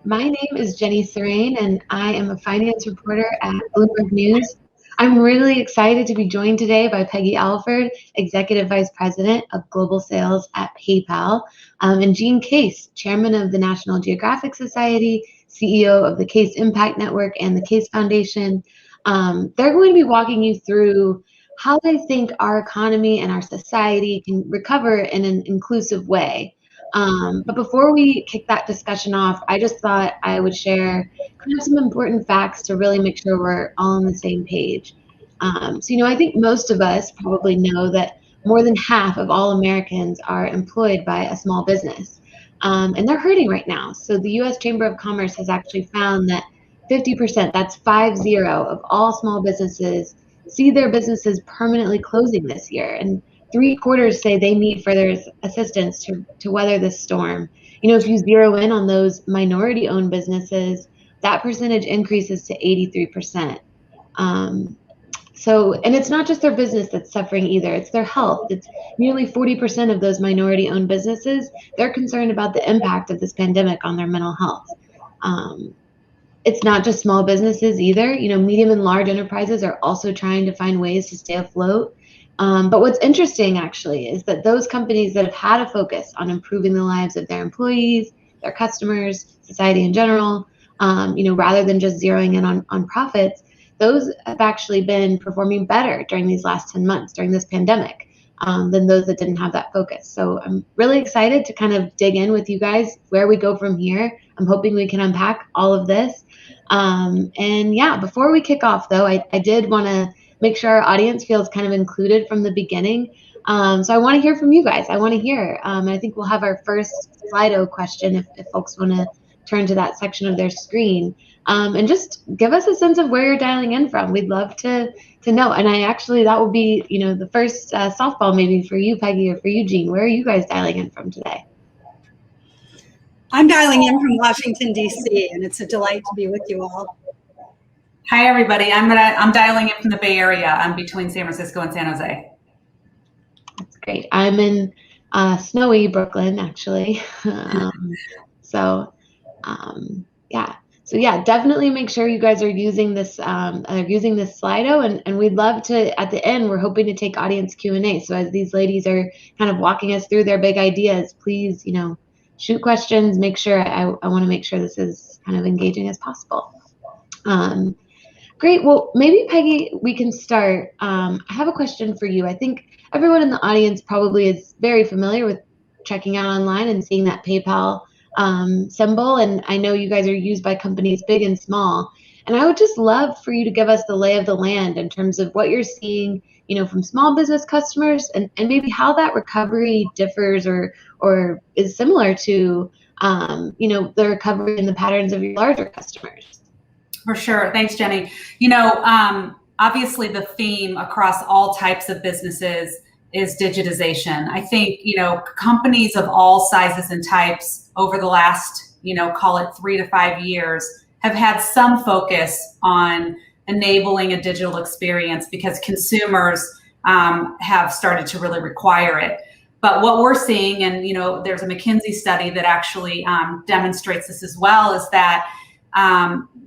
My name is Jenny Serrain, and I am a finance reporter at Bloomberg News. I'm really excited to be joined today by Peggy Alford, Executive Vice President of Global Sales at PayPal, and Gene Case, Chairman of the National Geographic Society, CEO of the Case Impact Network and the Case Foundation. They're going to be walking you through how they think our economy and our society can recover in an inclusive way. But before we kick that discussion off, I just thought I would share kind of some important facts to really make sure we're all on the same page. I think most of us probably know that more than half of all Americans are employed by a small business, and they're hurting right now. So the U.S. Chamber of Commerce has actually found that 50%, that's 50, of all small businesses see their businesses permanently closing this year. And 3/4 say they need further assistance to weather this storm. If you zero in on those minority-owned businesses, that percentage increases to 83%. And it's not just their business that's suffering either, it's their health. It's nearly 40% of those minority-owned businesses, they're concerned about the impact of this pandemic on their mental health. It's not just small businesses either. Medium and large enterprises are also trying to find ways to stay afloat. But what's interesting actually is that those companies that have had a focus on improving the lives of their employees, their customers, society in general, rather than just zeroing in on profits, those have actually been performing better during these last 10 months, during this pandemic, than those that didn't have that focus. So I'm really excited to kind of dig in with you guys where we go from here. I'm hoping we can unpack all of this. Before we kick off though, I did want to make sure our audience feels kind of included from the beginning. So I want to hear from you guys. I want to hear. I think we'll have our first Slido question if folks want to turn to that section of their screen. And just give us a sense of where you're dialing in from. We'd love to know. And that will be, the first softball maybe for you, Peggy, or for you, Gene. Where are you guys dialing in from today? I'm dialing in from Washington, D.C., and it's a delight to be with you all. Hi, everybody. I'm dialing in from the Bay Area. I'm between San Francisco and San Jose. That's great. I'm in snowy Brooklyn, actually. So definitely make sure you guys are using this Slido, and we'd love to, at the end, we're hoping to take audience Q&A. So as these ladies are kind of walking us through their big ideas, please, shoot questions. Make sure I want to make sure this is kind of engaging as possible. Great. Well, maybe Peggy, we can start. I have a question for you. I think everyone in the audience probably is very familiar with checking out online and seeing that PayPal symbol. And I know you guys are used by companies big and small. And I would just love for you to give us the lay of the land in terms of what you're seeing, from small business customers, and maybe how that recovery differs or is similar to, the recovery and the patterns of your larger customers. For sure. Thanks, Jenny. Obviously the theme across all types of businesses is digitization. I think, companies of all sizes and types over the last, call it 3 to 5 years, have had some focus on enabling a digital experience because consumers have started to really require it. But what we're seeing, and there's a McKinsey study that actually demonstrates this as well, is that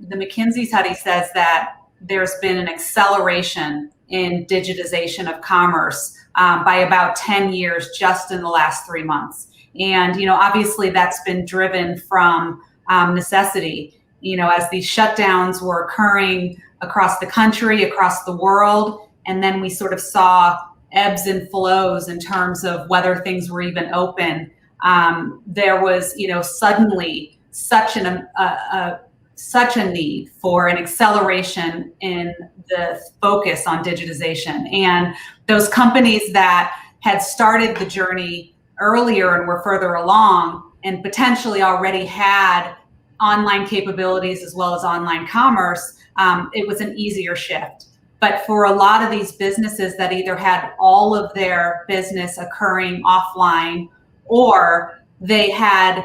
the McKinsey study says that there's been an acceleration in digitization of commerce by about 10 years just in the last 3 months. And, obviously that's been driven from necessity, as these shutdowns were occurring across the country, across the world. And then we sort of saw ebbs and flows in terms of whether things were even open. There was, suddenly such a need for an acceleration in the focus on digitization. And those companies that had started the journey earlier and were further along and potentially already had online capabilities as well as online commerce, it was an easier shift. But for a lot of these businesses that either had all of their business occurring offline, or they had,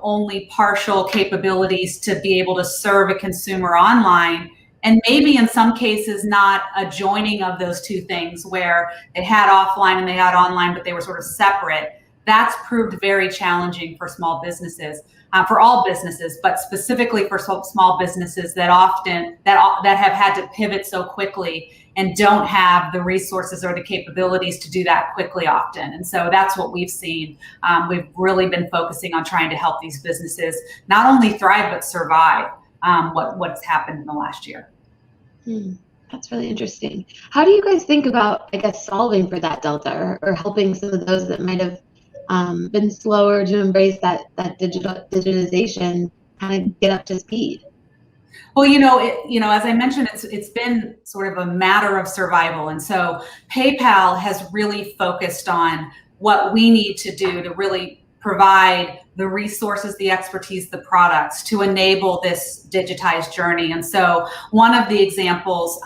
only partial capabilities to be able to serve a consumer online, and maybe in some cases not a joining of those two things where they had offline and they had online, but they were sort of separate. That's proved very challenging for small businesses. for all businesses, but specifically for small businesses that have had to pivot so quickly and don't have the resources or the capabilities to do that quickly often. And so that's what we've seen. We've really been focusing on trying to help these businesses not only thrive, but survive what's happened in the last year. That's really interesting. How do you guys think about, I guess, solving for that delta or helping some of those that might have been slower to embrace that digitization kind of get up to speed? Well, as I mentioned, it's been sort of a matter of survival. And so PayPal has really focused on what we need to do to really provide the resources, the expertise, the products to enable this digitized journey. And so one of the examples,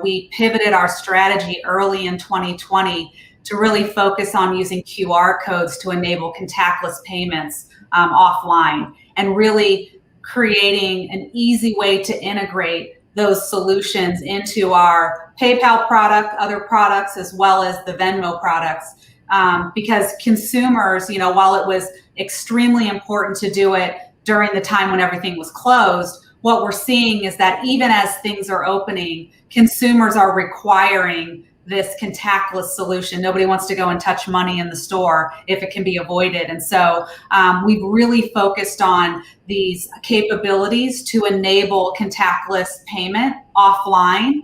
we pivoted our strategy early in 2020 to really focus on using QR codes to enable contactless payments offline, and really creating an easy way to integrate those solutions into our PayPal product, other products, as well as the Venmo products. Because consumers, while it was extremely important to do it during the time when everything was closed, what we're seeing is that even as things are opening, consumers are requiring this contactless solution. Nobody wants to go and touch money in the store if it can be avoided. And so we've really focused on these capabilities to enable contactless payment offline,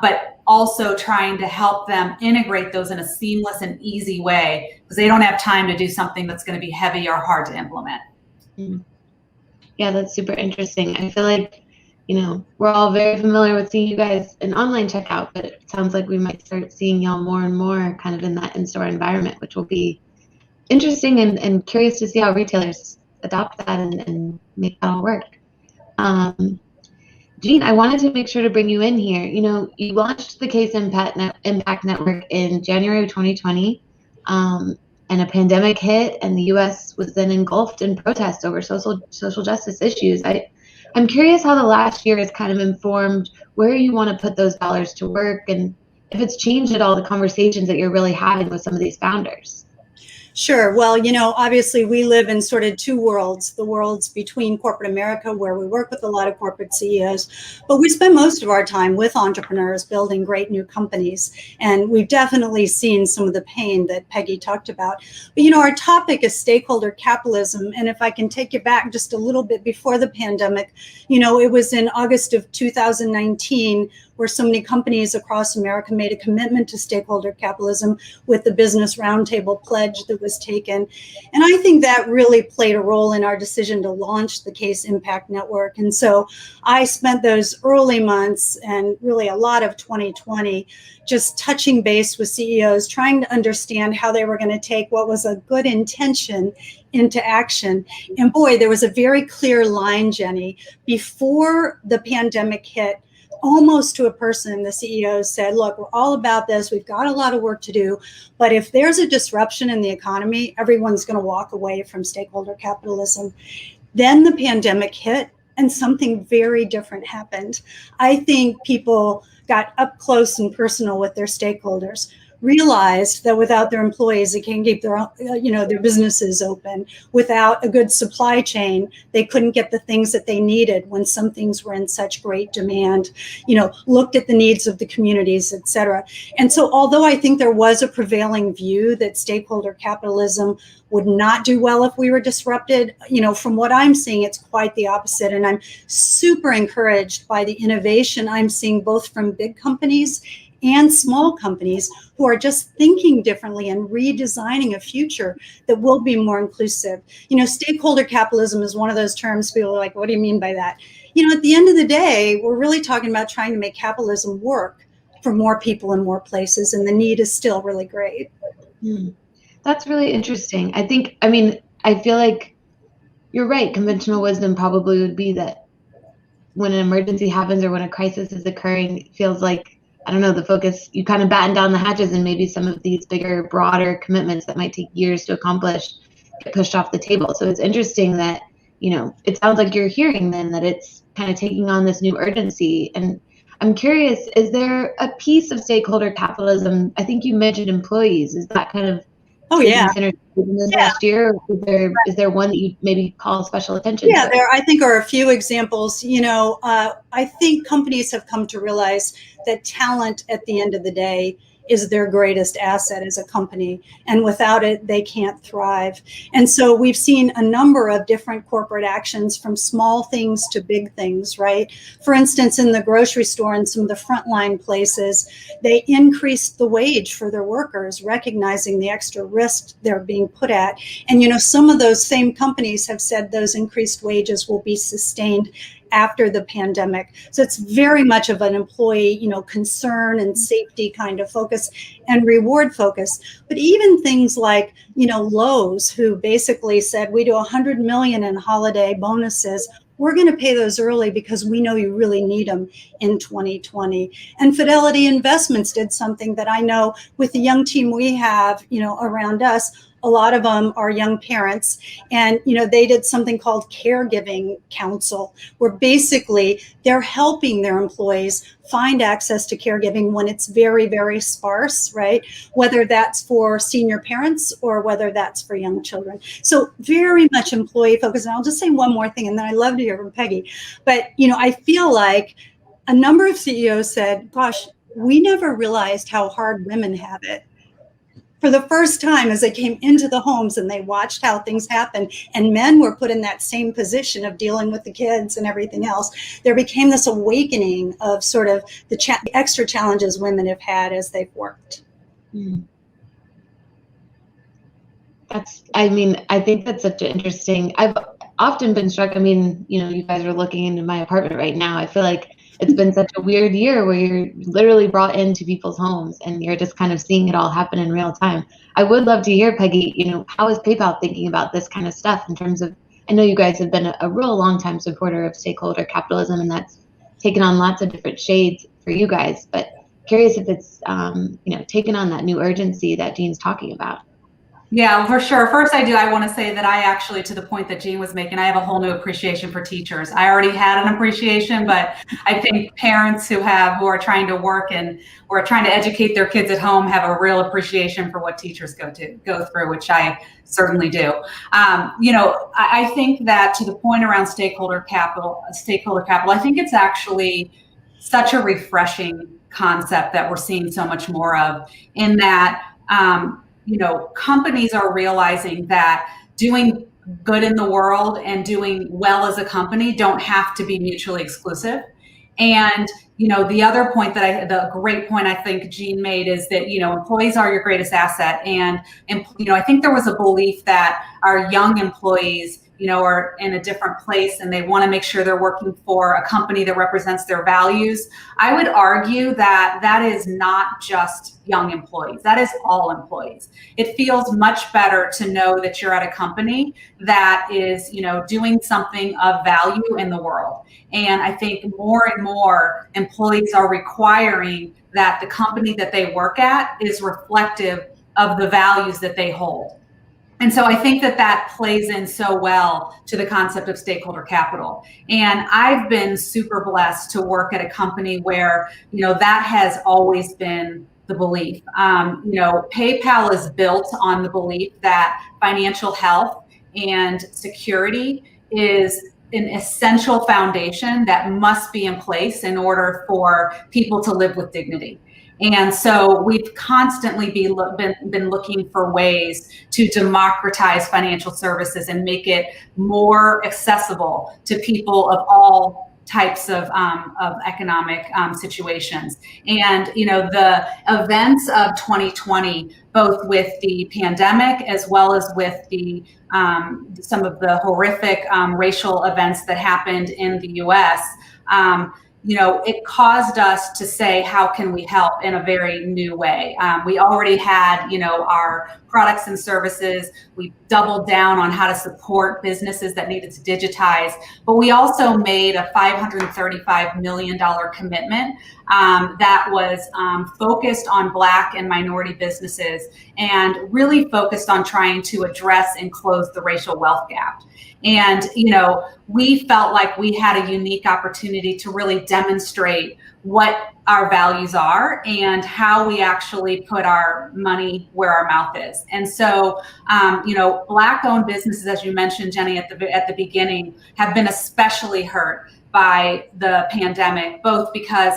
but also trying to help them integrate those in a seamless and easy way, because they don't have time to do something that's going to be heavy or hard to implement. Yeah, that's super interesting. I feel like, we're all very familiar with seeing you guys in online checkout, but it sounds like we might start seeing y'all more and more kind of in that in-store environment, which will be interesting and curious to see how retailers adopt that and make that all work. Jean, I wanted to make sure to bring you in here. You launched the Case Impact Network in January of 2020, and a pandemic hit, and the U.S. was then engulfed in protest over social justice issues. I'm curious how the last year has kind of informed where you want to put those dollars to work, and if it's changed at all the conversations that you're really having with some of these founders. Sure. Well, obviously we live in sort of two worlds, the worlds between corporate America, where we work with a lot of corporate CEOs, but we spend most of our time with entrepreneurs building great new companies. And we've definitely seen some of the pain that Peggy talked about. But, our topic is stakeholder capitalism. And if I can take you back just a little bit before the pandemic, it was in August of 2019 where so many companies across America made a commitment to stakeholder capitalism with the Business Roundtable pledge that was taken. And I think that really played a role in our decision to launch the Case Impact Network. And so I spent those early months and really a lot of 2020 just touching base with CEOs, trying to understand how they were going to take what was a good intention into action. And boy, there was a very clear line, Jenny, before the pandemic hit. Almost to a person, the CEO said, look, we're all about this. We've got a lot of work to do. But if there's a disruption in the economy, everyone's going to walk away from stakeholder capitalism. Then the pandemic hit and something very different happened. I think people got up close and personal with their stakeholders, realized that without their employees, they can't keep their businesses open. Without a good supply chain, they couldn't get the things that they needed when some things were in such great demand, looked at the needs of the communities, et cetera. And so although I think there was a prevailing view that stakeholder capitalism would not do well if we were disrupted, from what I'm seeing, it's quite the opposite. And I'm super encouraged by the innovation I'm seeing both from big companies and small companies who are just thinking differently and redesigning a future that will be more inclusive. Stakeholder capitalism is one of those terms people are like, what do you mean by that? At the end of the day, we're really talking about trying to make capitalism work for more people in more places, and the need is still really great. That's really interesting. I feel like you're right. Conventional wisdom probably would be that when an emergency happens or when a crisis is occurring, it feels like, I don't know, the focus, you kind of batten down the hatches, and maybe some of these bigger, broader commitments that might take years to accomplish get pushed off the table. So it's interesting that, it sounds like you're hearing then that it's kind of taking on this new urgency. And I'm curious, is there a piece of stakeholder capitalism? I think you mentioned employees. Is that kind of Oh, taking yeah. synergy in this Yeah. last year? Is there one that you maybe call special attention Yeah, to? there I think are a few examples. I think companies have come to realize that talent at the end of the day is their greatest asset as a company, and without it, they can't thrive. And so we've seen a number of different corporate actions, from small things to big things, right? For instance, in the grocery store and some of the frontline places, they increased the wage for their workers, recognizing the extra risk they're being put at. And some of those same companies have said those increased wages will be sustained after the pandemic. So it's very much of an employee, concern and safety kind of focus and reward focus. But even things like, Lowe's, who basically said, we do 100 million in holiday bonuses. We're going to pay those early because we know you really need them in 2020. And Fidelity Investments did something that I know with the young team we have, around us. A lot of them are young parents, and they did something called Caregiving Council, where basically they're helping their employees find access to caregiving when it's very, very sparse, right? Whether that's for senior parents or whether that's for young children. So very much employee focused. And I'll just say one more thing, and then I'd love to hear from Peggy. But I feel like a number of CEOs said, gosh, we never realized how hard women have it. For the first time, as they came into the homes and they watched how things happened, and men were put in that same position of dealing with the kids and everything else, there became this awakening of sort of the extra challenges women have had as they've worked. I think that's such an interesting, I've often been struck, you guys are looking into my apartment right now. I feel like it's been such a weird year where you're literally brought into people's homes and you're just kind of seeing it all happen in real time. I would love to hear, Peggy, how is PayPal thinking about this kind of stuff in terms of, I know you guys have been a real long time supporter of stakeholder capitalism, and that's taken on lots of different shades for you guys, but curious if it's, taken on that new urgency that Jean's talking about. Yeah, for sure. First, I want to say that I actually, to the point that Jean was making, I have a whole new appreciation for teachers. I already had an appreciation, but I think parents who are trying to work and who are trying to educate their kids at home have a real appreciation for what teachers go through, which I certainly do. I think that, to the point around stakeholder capital, I think it's actually such a refreshing concept that we're seeing so much more of, in that companies are realizing that doing good in the world and doing well as a company don't have to be mutually exclusive. And, the other point the great point I think Jean made is that, employees are your greatest asset. And, I think there was a belief that our young employees, are in a different place and they want to make sure they're working for a company that represents their values. I would argue that that is not just young employees. That is all employees. It feels much better to know that you're at a company that is, doing something of value in the world. And I think more and more employees are requiring that the company that they work at is reflective of the values that they hold. And so I think that plays in so well to the concept of stakeholder capital. And I've been super blessed to work at a company where, that has always been the belief. PayPal is built on the belief that financial health and security is an essential foundation that must be in place in order for people to live with dignity. And so we've constantly been looking for ways to democratize financial services and make it more accessible to people of all types of economic situations. And, the events of 2020, both with the pandemic as well as with the some of the horrific racial events that happened in the US, it caused us to say, how can we help in a very new way? We already had, our products and services. We doubled down on how to support businesses that needed to digitize, but we also made a $535 million commitment that was focused on Black and minority businesses and really focused on trying to address and close the racial wealth gap. And, we felt like we had a unique opportunity to really demonstrate what our values are and how we actually put our money where our mouth is. And so, Black-owned businesses, as you mentioned, Jenny, at the beginning, have been especially hurt by the pandemic, both because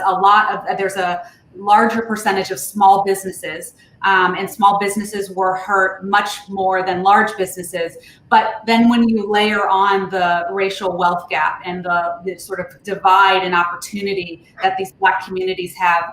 there's a larger percentage of small businesses, and small businesses were hurt much more than large businesses. But then when you layer on the racial wealth gap and the sort of divide and opportunity that these Black communities have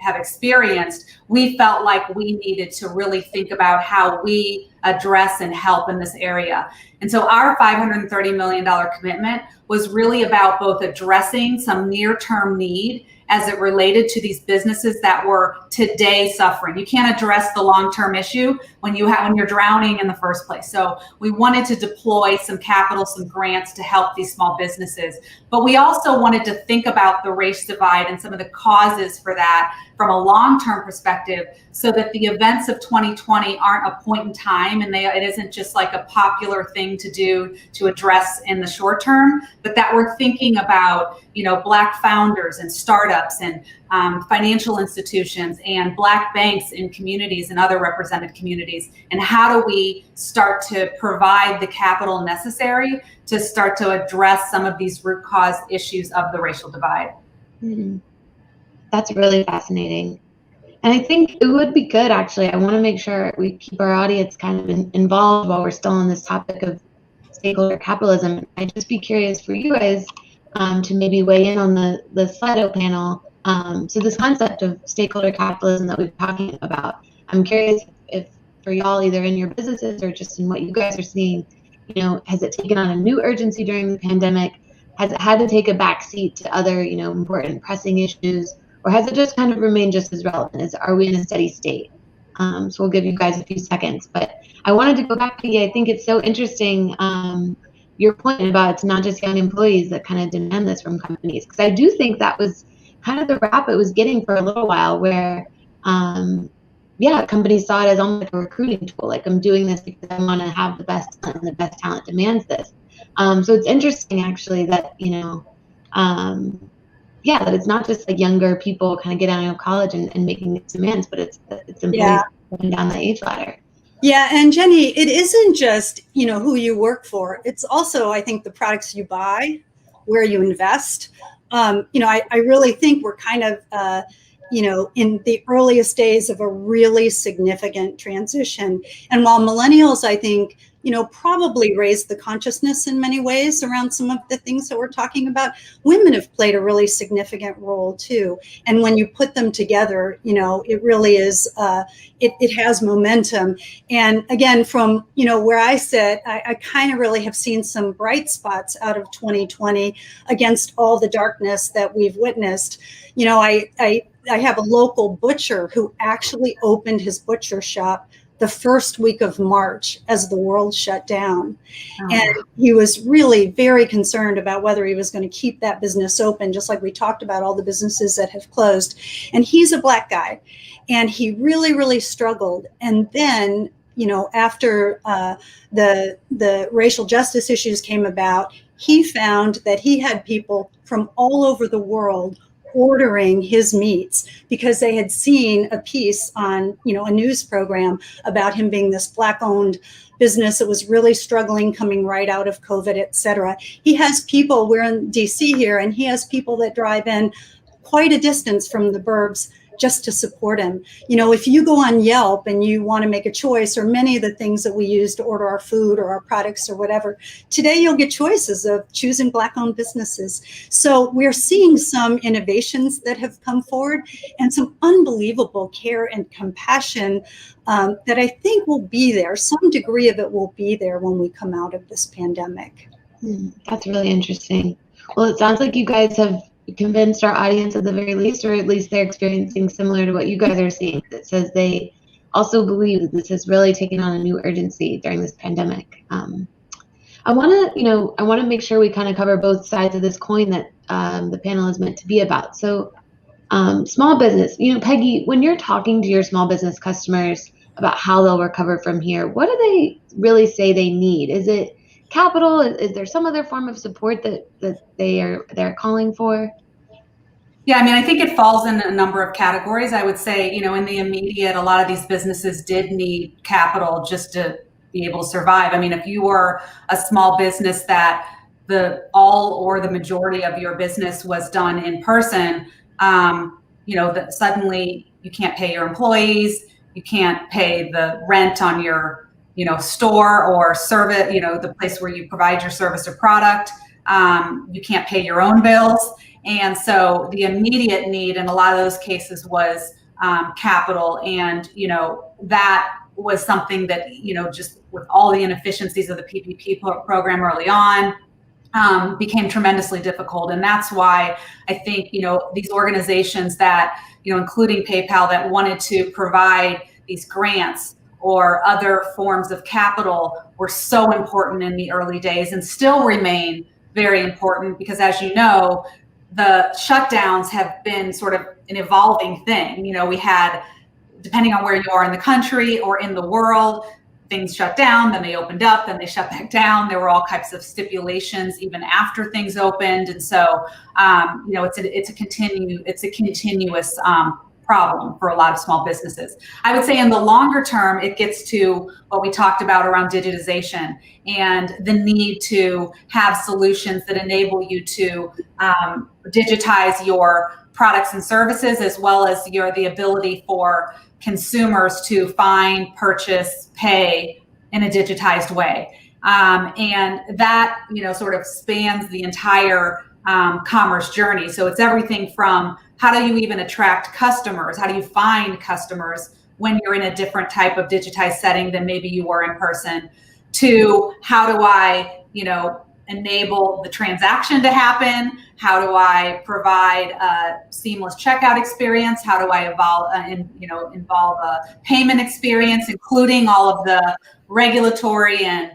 experienced, we felt like we needed to really think about how we address and help in this area. And so our $530 million commitment was really about both addressing some near-term need as it related to these businesses that were today suffering. You can't address the long-term issue when you're drowning in the first place. So we wanted to deploy some capital, some grants to help these small businesses. But we also wanted to think about the race divide and some of the causes for that from a long-term perspective, so that the events of 2020 aren't a point in time and it isn't just like a popular thing to do to address in the short term, but that we're thinking about, Black founders and startups and financial institutions and Black banks in communities and other represented communities. And how do we start to provide the capital necessary to start to address some of these root cause issues of the racial divide? Mm-hmm. That's really fascinating. And I think it would be good, actually. I want to make sure we keep our audience kind of involved while we're still on this topic of stakeholder capitalism. I'd just be curious for you guys to maybe weigh in on the Slido panel. So this concept of stakeholder capitalism that we've been talking about, I'm curious if for y'all, either in your businesses or just in what you guys are seeing, has it taken on a new urgency during the pandemic? Has it had to take a backseat to other, important pressing issues? Or has it just kind of remained just as relevant? Are we in a steady state? So we'll give you guys a few seconds. But I wanted to go back, Peggy. I think it's so interesting, your point about it's not just young employees that kind of demand this from companies. Because I do think that was kind of the rap it was getting for a little while where, companies saw it as almost like a recruiting tool. Like, I'm doing this because I want to have the best talent, and the best talent demands this. So it's interesting, actually, that, that it's not just like younger people kind of get out of college and making these demands, but it's employees going down the age ladder. Yeah, and Jenny, it isn't just, who you work for. It's also, I think, the products you buy, where you invest. I really think we're kind of, in the earliest days of a really significant transition. And while millennials, I think, probably raised the consciousness in many ways around some of the things that we're talking about, women have played a really significant role too. And when you put them together, it really is, it has momentum. And again, from, where I sit, I kind of really have seen some bright spots out of 2020 against all the darkness that we've witnessed. I have a local butcher who actually opened his butcher shop the first week of March as the world shut down. Oh. And he was really very concerned about whether he was going to keep that business open, just like we talked about all the businesses that have closed. And he's a Black guy, and he really, really struggled. And then, after the racial justice issues came about, he found that he had people from all over the world ordering his meats because they had seen a piece on, a news program about him being this Black-owned business that was really struggling coming right out of COVID, et cetera. He has people, we're in DC here, and he has people that drive in quite a distance from the burbs just to support him. If you go on Yelp and you want to make a choice, or many of the things that we use to order our food or our products or whatever, today you'll get choices of choosing Black-owned businesses. So we're seeing some innovations that have come forward and some unbelievable care and compassion that I think will be there. Some degree of it will be there when we come out of this pandemic. That's really interesting. Well, it sounds like you guys have convinced our audience at the very least, or at least they're experiencing similar to what you guys are seeing. That says they also believe that this has really taken on a new urgency during this pandemic. I want to make sure we kind of cover both sides of this coin that the panel is meant to be about. So small business, Peggy, when you're talking to your small business customers about how they'll recover from here, what do they really say they need? Is it capital? Is there some other form of support that they're calling for? Yeah, I mean, I think it falls in a number of categories. I would say, you know, in the immediate, a lot of these businesses did need capital just to be able to survive. I mean, if you were a small business that the all or the majority of your business was done in person, you know, that suddenly you can't pay your employees, you can't pay the rent on your, you know, store or service, you know, the place where you provide your service or product. You can't pay your own bills. And so the immediate need in a lot of those cases was capital. And, you know, that was something that, you know, just with all the inefficiencies of the PPP program early on, became tremendously difficult. And that's why I think, you know, these organizations that, you know, including PayPal, that wanted to provide these grants or other forms of capital were so important in the early days and still remain very important, because as you know, the shutdowns have been sort of an evolving thing. You know, we had, depending on where you are in the country or in the world, things shut down, then they opened up, then they shut back down. There were all types of stipulations even after things opened. And so, you know, it's a continuous problem for a lot of small businesses. I would say in the longer term, it gets to what we talked about around digitization and the need to have solutions that enable you to digitize your products and services, as well as the ability for consumers to find, purchase, pay in a digitized way. And that, you know, sort of spans the entire commerce journey. So it's everything from how do you even attract customers? How do you find customers when you're in a different type of digitized setting than maybe you were in person, to how do I, you know, enable the transaction to happen? How do I provide a seamless checkout experience? How do I involve a payment experience, including all of the regulatory and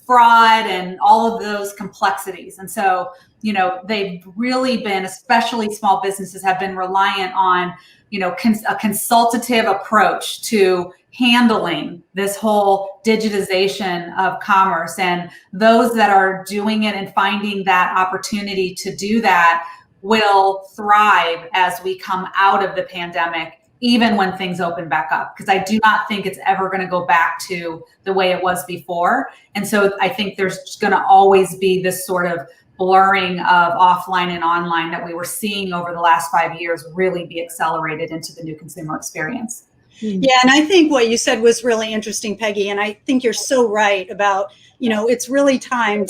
fraud and all of those complexities? And so, you know, they've really been, especially small businesses, have been reliant on, you know, a consultative approach to handling this whole digitization of commerce. And those that are doing it and finding that opportunity to do that will thrive as we come out of the pandemic, even when things open back up, because I do not think it's ever going to go back to the way it was before. And so I think there's going to always be this sort of blurring of offline and online that we were seeing over the last 5 years really be accelerated into the new consumer experience. Yeah, and I think what you said was really interesting, Peggy, and I think you're so right about, you know, it's really time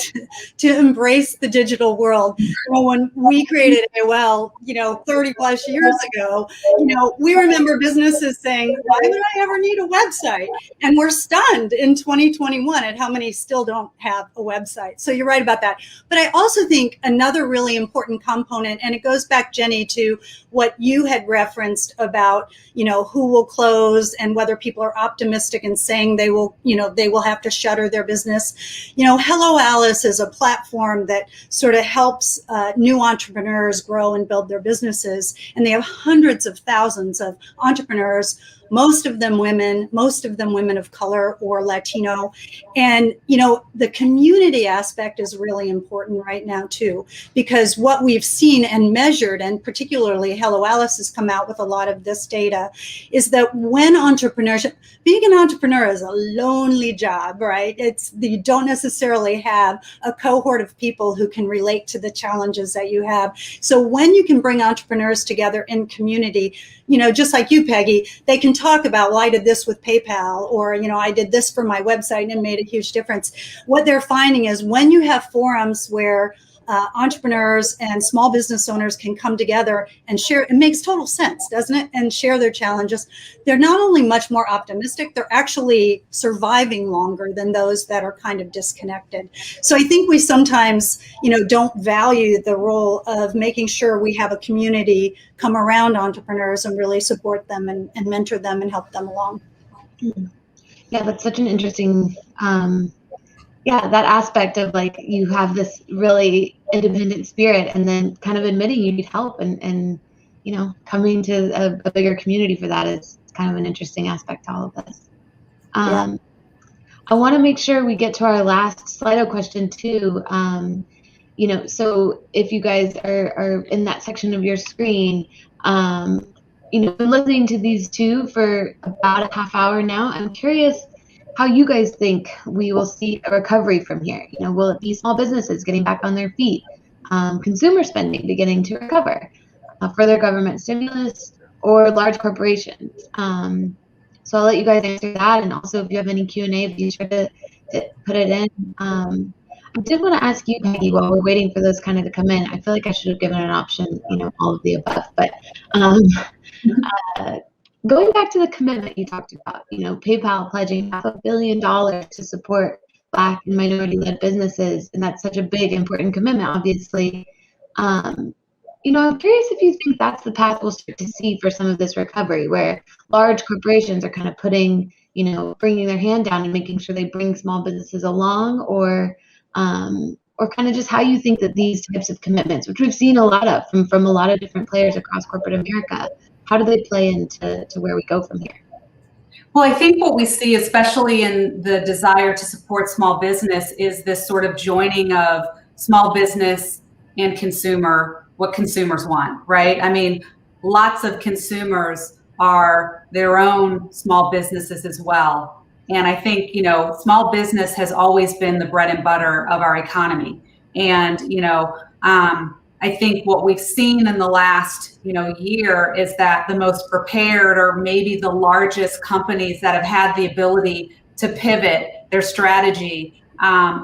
to embrace the digital world. You know, when we created AOL, you know, 30 plus years ago, you know, we remember businesses saying, why would I ever need a website? And we're stunned in 2021 at how many still don't have a website. So you're right about that. But I also think another really important component, and it goes back, Jenny, to what you had referenced about, you know, who will close and whether people are optimistic and saying they will, you know, they will have to shutter their business. You know, Hello Alice is a platform that sort of helps new entrepreneurs grow and build their businesses. And they have hundreds of thousands of entrepreneurs, most of them women of color or Latino. And, you know, the community aspect is really important right now, too, because what we've seen and measured, and particularly Hello Alice has come out with a lot of this data, is that when entrepreneurship, being an entrepreneur is a lonely job, right? You don't necessarily have a cohort of people who can relate to the challenges that you have. So when you can bring entrepreneurs together in community, you know, just like you, Peggy, they can talk about, well, I did this with PayPal, or, you know, I did this for my website and it made a huge difference. What they're finding is when you have forums where entrepreneurs and small business owners can come together and share, it makes total sense, doesn't it? And share their challenges. They're not only much more optimistic, they're actually surviving longer than those that are kind of disconnected. So I think we sometimes, you know, don't value the role of making sure we have a community come around entrepreneurs and really support them and mentor them and help them along. Yeah, that's such an interesting that aspect of, like, you have this really independent spirit and then kind of admitting you need help and you know, coming to a bigger community for that is kind of an interesting aspect to all of this. I want to make sure we get to our last Slido question too. So if you guys are in that section of your screen, been listening to these two for about a half hour now. I'm curious how you guys think we will see a recovery from here. Will it be small businesses getting back on their feet, consumer spending beginning to recover, further government stimulus, or large corporations? So I'll let you guys answer that, and also if you have any Q&A, be sure to put it in. I did want to ask you, Peggy, while we're waiting for those kind of to come in. I feel like I should have given an option, all of the above. But going back to the commitment you talked about, PayPal pledging $500 million to support Black and minority-led businesses, and that's such a big, important commitment, obviously. I'm curious if you think that's the path we'll start to see for some of this recovery, where large corporations are kind of bringing their hand down and making sure they bring small businesses along, or kind of just how you think that these types of commitments, which we've seen a lot of from a lot of different players across corporate America, how do they play into where we go from here? Well, I think what we see, especially in the desire to support small business, is this sort of joining of small business and consumer, what consumers want, right? I mean, lots of consumers are their own small businesses as well. And I think, small business has always been the bread and butter of our economy. And, I think what we've seen in the last, year is that the most prepared, or maybe the largest companies that have had the ability to pivot their strategy,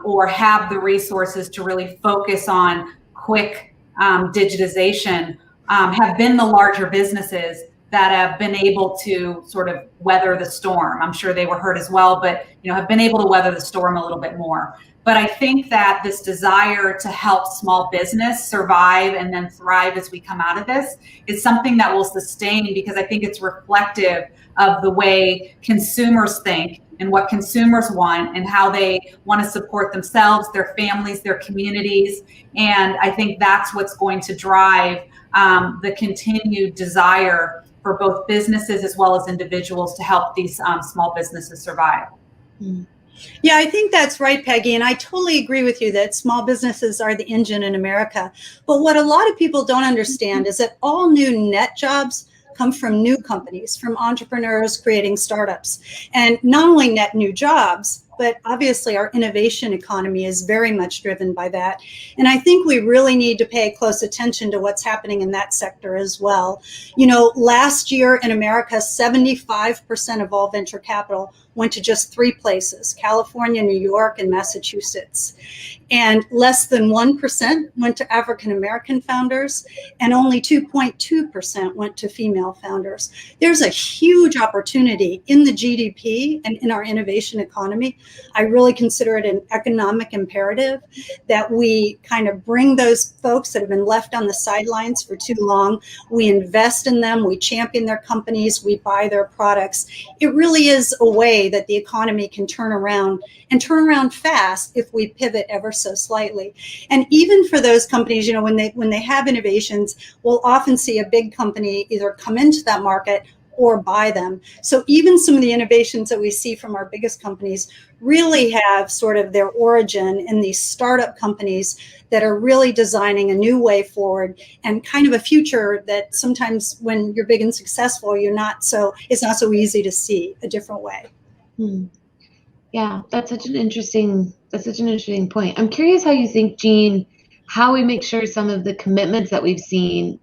or have the resources to really focus on quick digitization, have been the larger businesses that have been able to sort of weather the storm. I'm sure they were hurt as well, but have been able to weather the storm a little bit more. But I think that this desire to help small business survive and then thrive as we come out of this is something that will sustain, because I think it's reflective of the way consumers think and what consumers want and how they want to support themselves, their families, their communities. And I think that's what's going to drive the continued desire for both businesses as well as individuals to help these small businesses survive. Mm. Yeah, I think that's right, Peggy. And I totally agree with you that small businesses are the engine in America. But what a lot of people don't understand is that all new net jobs come from new companies, from entrepreneurs creating startups. And not only net new jobs, but obviously our innovation economy is very much driven by that. And I think we really need to pay close attention to what's happening in that sector as well. Last year in America, 75% of all venture capital went to just 3 places: California, New York, and Massachusetts. And less than 1% went to African American founders, and only 2.2% went to female founders. There's a huge opportunity in the GDP and in our innovation economy. I really consider it an economic imperative that we kind of bring those folks that have been left on the sidelines for too long. We invest in them, we champion their companies, we buy their products. It really is a way that the economy can turn around, and turn around fast if we pivot ever so slightly. And even for those companies, when they have innovations, we'll often see a big company either come into that market or buy them. So even some of the innovations that we see from our biggest companies really have sort of their origin in these startup companies that are really designing a new way forward, and kind of a future that sometimes when you're big and successful, it's not so easy to see a different way. Yeah, that's such an interesting point. I'm curious how you think, Jean, how we make sure some of the commitments that we've seen,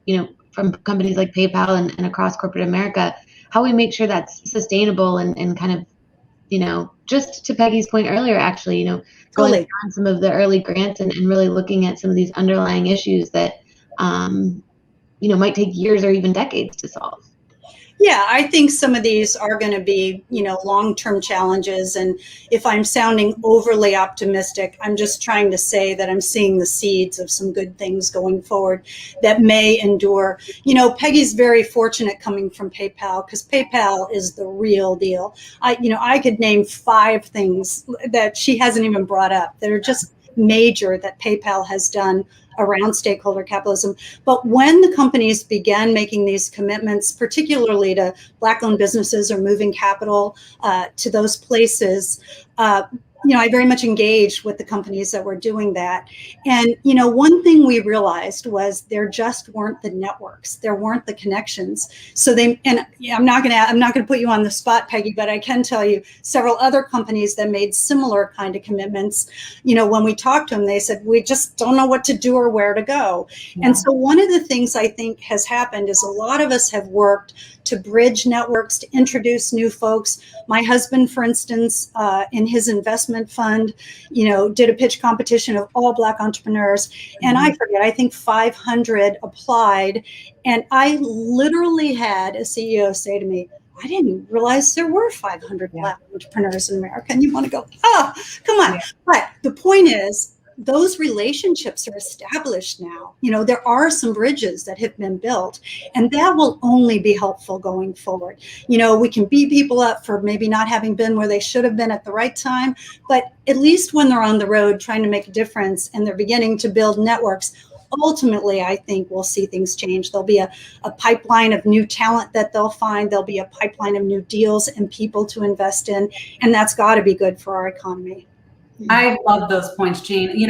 from companies like PayPal and across corporate America, how we make sure that's sustainable and kind of, just to Peggy's point earlier, actually, going on some of the early grants and really looking at some of these underlying issues that, might take years or even decades to solve. Yeah, I think some of these are going to be, long-term challenges. And if I'm sounding overly optimistic, I'm just trying to say that I'm seeing the seeds of some good things going forward that may endure. Peggy's very fortunate coming from PayPal, because PayPal is the real deal. I could name 5 things that she hasn't even brought up that are just major that PayPal has done around stakeholder capitalism. But when the companies began making these commitments, particularly to Black-owned businesses or moving capital to those places, I very much engaged with the companies that were doing that. And, one thing we realized was there just weren't the networks, there weren't the connections. So I'm not going to put you on the spot, Peggy, but I can tell you several other companies that made similar kind of commitments. When we talked to them, they said, we just don't know what to do or where to go. Yeah. And so one of the things I think has happened is a lot of us have worked to bridge networks, to introduce new folks. My husband, for instance, in his investment fund, did a pitch competition of all Black entrepreneurs. And I forget, I think 500 applied. And I literally had a CEO say to me, I didn't realize there were 500 Black entrepreneurs in America. And you want to go, come on. Yeah. But the point is, those relationships are established now. There are some bridges that have been built, and that will only be helpful going forward. We can beat people up for maybe not having been where they should have been at the right time, but at least when they're on the road trying to make a difference and they're beginning to build networks, ultimately, I think we'll see things change. There'll be a pipeline of new talent that they'll find. There'll be a pipeline of new deals and people to invest in, and that's got to be good for our economy. I love those points, Jean.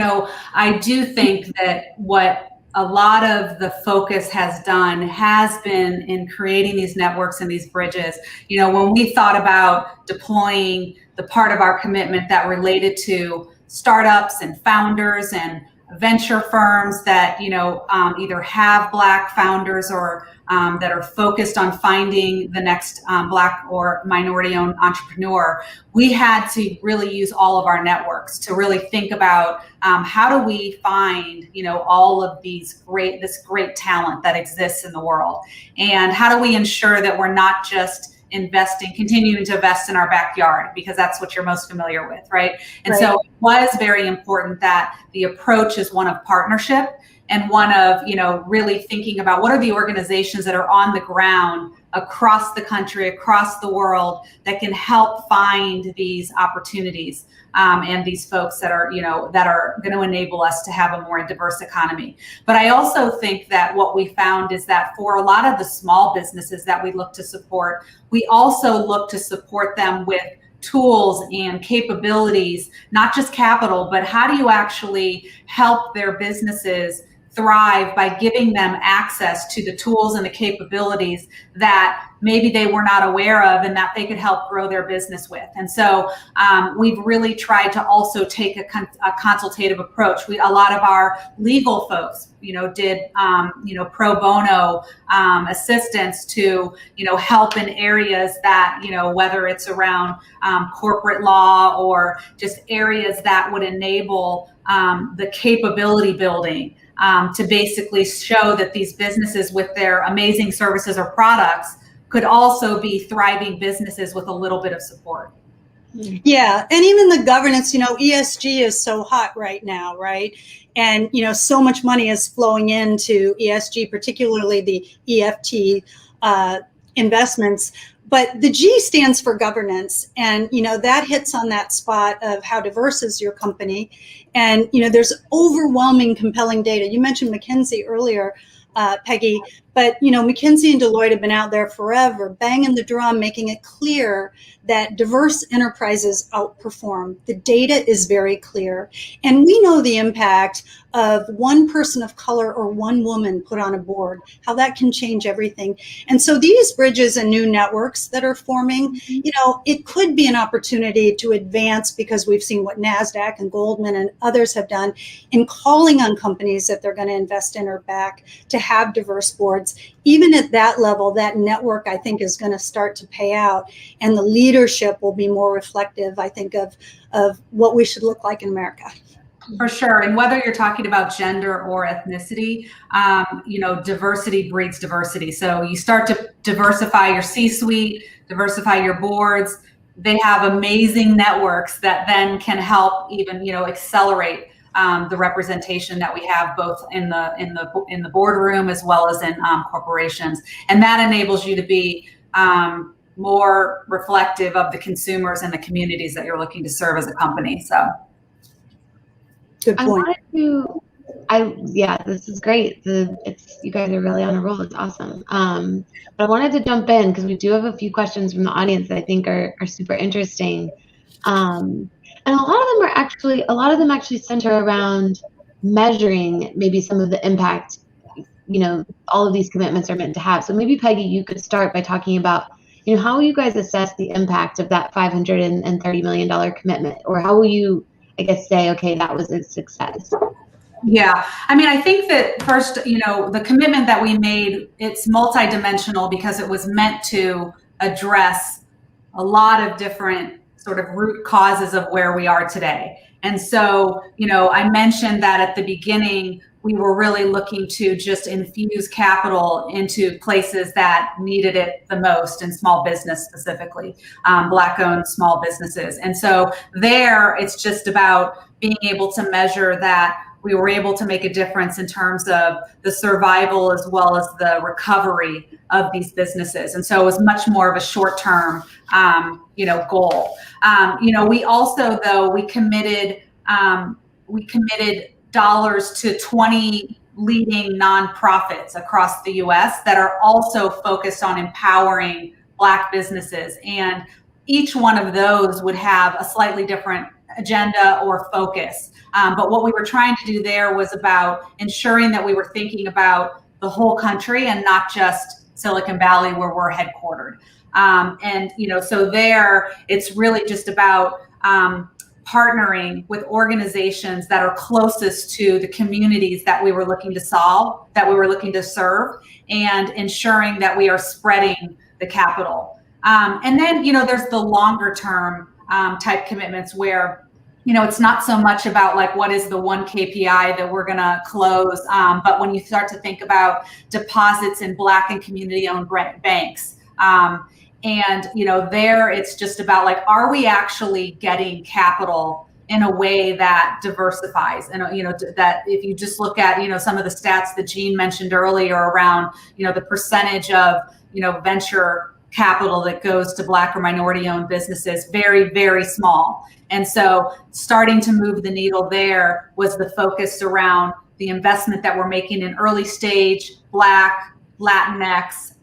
I do think that what a lot of the focus has done has been in creating these networks and these bridges. When we thought about deploying the part of our commitment that related to startups and founders and venture firms that, either have Black founders or that are focused on finding the next Black or minority-owned entrepreneur, we had to really use all of our networks to really think about how do we find, all of this great talent that exists in the world, and how do we ensure that we're not just continuing to invest in our backyard, because that's what you're most familiar with, right? And so it was very important that the approach is one of partnership and one of, really thinking about what are the organizations that are on the ground across the country, across the world, that can help find these opportunities and these folks that are, that are going to enable us to have a more diverse economy. But I also think that what we found is that for a lot of the small businesses that we look to support, we also look to support them with tools and capabilities, not just capital, but how do you actually help their businesses thrive by giving them access to the tools and the capabilities that maybe they were not aware of and that they could help grow their business with. And so we've really tried to also take a consultative approach. A lot of our legal folks, did, pro bono assistance to, help in areas that, whether it's around corporate law or just areas that would enable the capability building to basically show that these businesses with their amazing services or products could also be thriving businesses with a little bit of support. Yeah, and even the governance, ESG is so hot right now, right? And, so much money is flowing into ESG, particularly the EFT investments. But the G stands for governance. And, that hits on that spot of how diverse is your company. And, there's overwhelming, compelling data. You mentioned McKinsey earlier, Peggy, but, McKinsey and Deloitte have been out there forever, banging the drum, making it clear that diverse enterprises outperform. The data is very clear. And we know the impact of one person of color or one woman put on a board, how that can change everything. And so these bridges and new networks that are forming, it could be an opportunity to advance, because we've seen what NASDAQ and Goldman and others have done in calling on companies that they're going to invest in or back to have diverse boards. Even at that level, that network, I think, is going to start to pay out, and the leadership will be more reflective, I think, of what we should look like in America. For sure. And whether you're talking about gender or ethnicity, diversity breeds diversity. So you start to diversify your C-suite, diversify your boards. They have amazing networks that then can help even, accelerate the representation that we have both in the boardroom as well as in corporations. And that enables you to be more reflective of the consumers and the communities that you're looking to serve as a company. So. Good point. This is great. You guys are really on a roll. It's awesome. But I wanted to jump in because we do have a few questions from the audience that I think are super interesting. And a lot of them actually center around measuring maybe some of the impact, all of these commitments are meant to have. So maybe Peggy, you could start by talking about, how will you guys assess the impact of that $530 million commitment? Or how will you, I guess, say, okay, that was a success? Yeah, I mean, I think that first, the commitment that we made, it's multidimensional because it was meant to address a lot of different sort of root causes of where we are today. And so, I mentioned that at the beginning, we were really looking to just infuse capital into places that needed it the most, in small business specifically, Black-owned small businesses. And so there, it's just about being able to measure that we were able to make a difference in terms of the survival as well as the recovery of these businesses. And so it was much more of a short-term, goal. We also, though, we committed dollars to 20 leading nonprofits across the U.S. that are also focused on empowering Black businesses. And each one of those would have a slightly different agenda or focus. But what we were trying to do there was about ensuring that we were thinking about the whole country and not just Silicon Valley where we're headquartered. So there, it's really just about partnering with organizations that are closest to the communities that we were looking to solve, that we were looking to serve, and ensuring that we are spreading the capital. And then, there's the longer term type commitments where, it's not so much about like what is the one KPI that we're going to close, but when you start to think about deposits in Black and community-owned banks, there it's just about like, are we actually getting capital in a way that diversifies? And, that if you just look at, some of the stats that Jean mentioned earlier around, the percentage of, venture capital that goes to Black or minority-owned businesses, very, very small. And so starting to move the needle there was the focus around the investment that we're making in early stage Black, Latinx,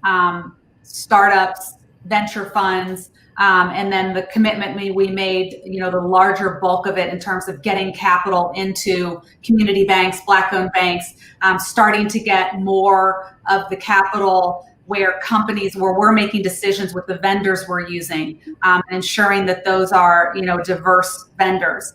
startups, venture funds, and then the commitment we made, the larger bulk of it in terms of getting capital into community banks, Black-owned banks, starting to get more of the capital where we're making decisions with the vendors we're using, ensuring that those are, diverse vendors.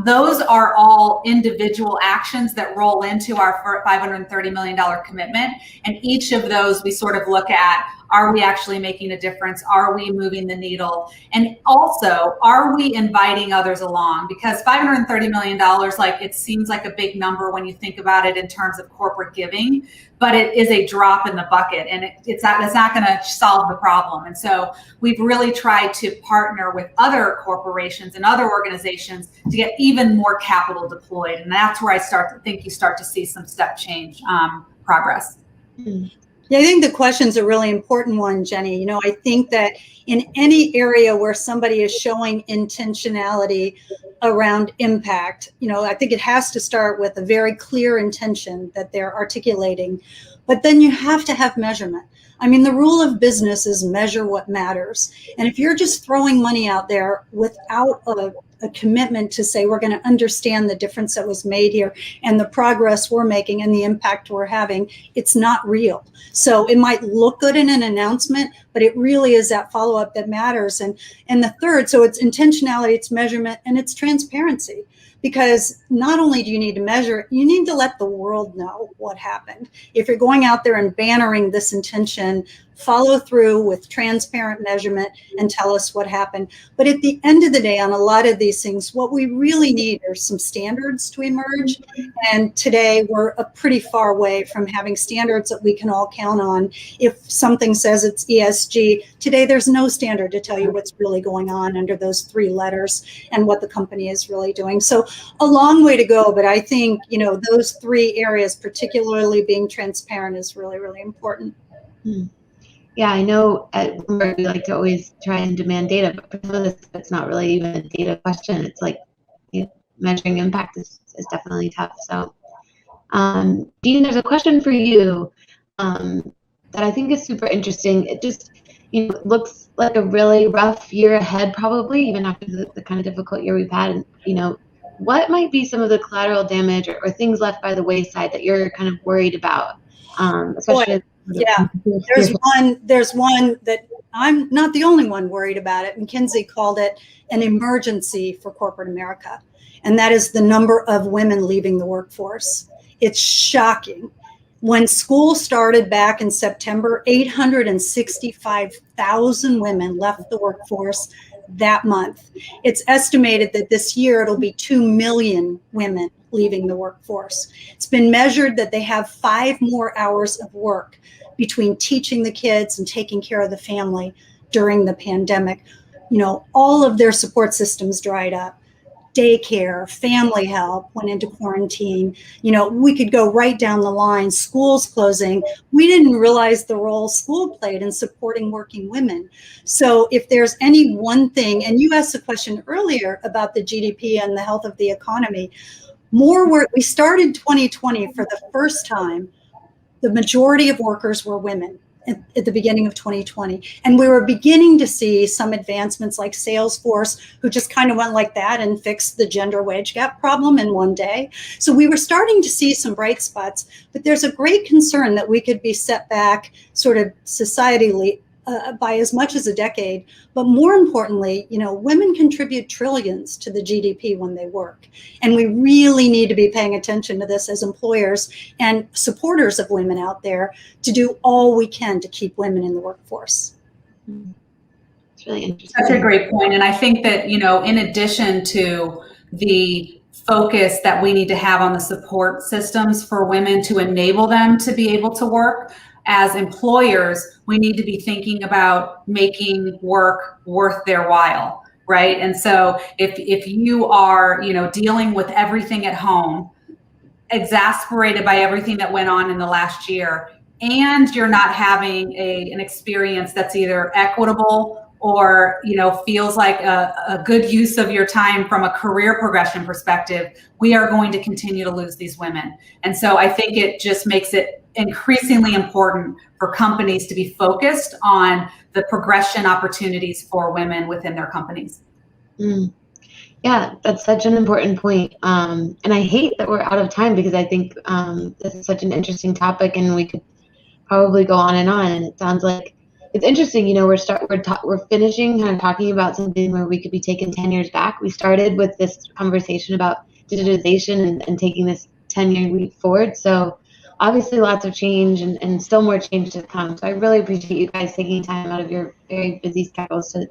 Those are all individual actions that roll into our $530 million commitment. And each of those we sort of look at, are we actually making a difference? Are we moving the needle? And also, are we inviting others along? Because $530 million, like, it seems like a big number when you think about it in terms of corporate giving, but it is a drop in the bucket, and it's not going to solve the problem. And so we've really tried to partner with other corporations and other organizations to get even more capital deployed. And that's where I think you start to see some step change progress. Yeah, I think the question's a really important one, Jenny. I think that in any area where somebody is showing intentionality around impact, I think it has to start with a very clear intention that they're articulating, but then you have to have measurement. I mean, the rule of business is measure what matters. And if you're just throwing money out there without a commitment to say, we're going to understand the difference that was made here and the progress we're making and the impact we're having, it's not real. So it might look good in an announcement, but it really is that follow-up that matters. And the third, so it's intentionality, it's measurement, and it's transparency. Because not only do you need to measure, you need to let the world know what happened. If you're going out there and bannering this intention, follow through with transparent measurement and tell us what happened. But at the end of the day, on a lot of these things, what we really need are some standards to emerge. And today we're pretty far away from having standards that we can all count on. If something says it's ESG, today there's no standard to tell you what's really going on under those three letters and what the company is really doing. So a long way to go, but I think, those three areas, particularly being transparent, is really, really important. Yeah, I know at Bloomberg we like to always try and demand data, but for some of this, it's not really even a data question. It's like measuring impact is definitely tough. So, Dean, there's a question for you that I think is super interesting. it looks like a really rough year ahead, probably, even after the kind of difficult year we've had. And, what might be some of the collateral damage or things left by the wayside that you're kind of worried about, Boy, especially? yeah, there's one that I'm not the only one worried about it. McKinsey called it an emergency for corporate America, and that is the number of women leaving the workforce. It's shocking. When school started back in September, 865,000 women left the workforce that month. It's estimated that this year it'll be 2 million women leaving the workforce. It's been measured that they have 5 more hours of work between teaching the kids and taking care of the family during the pandemic. All of their support systems dried up. Daycare, family help went into quarantine. We could go right down the line. Schools closing. We didn't realize the role school played in supporting working women. So if there's any one thing, and you asked a question earlier about the GDP and the health of the economy, we started 2020 for the first time. The majority of workers were women at the beginning of 2020. And we were beginning to see some advancements like Salesforce, who just kind of went like that and fixed the gender wage gap problem in one day. So we were starting to see some bright spots, but there's a great concern that we could be set back sort of societally by as much as a decade. But more importantly, women contribute trillions to the GDP when they work. And we really need to be paying attention to this as employers and supporters of women out there to do all we can to keep women in the workforce. It's really interesting. Such a great point. And I think that, in addition to the focus that we need to have on the support systems for women to enable them to be able to work, as employers, we need to be thinking about making work worth their while, right? And so if you are, dealing with everything at home, exasperated by everything that went on in the last year, and you're not having an experience that's either equitable or feels like a good use of your time from a career progression perspective, we are going to continue to lose these women. And so I think it just makes it increasingly important for companies to be focused on the progression opportunities for women within their companies. Yeah, that's such an important point. And I hate that we're out of time, because I think this is such an interesting topic, and we could probably go on. And it sounds like it's interesting. We're finishing kind of talking about something where we could be taken 10 years back. We started with this conversation about digitization and taking this 10-year leap forward. So obviously lots of change and still more change to come. So I really appreciate you guys taking time out of your very busy schedules to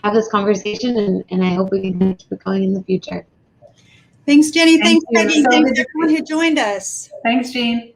have this conversation, and I hope we can keep it going in the future. Thanks, Jenny. Thanks, Peggy. So thanks, everyone who joined us. Thanks, Jean.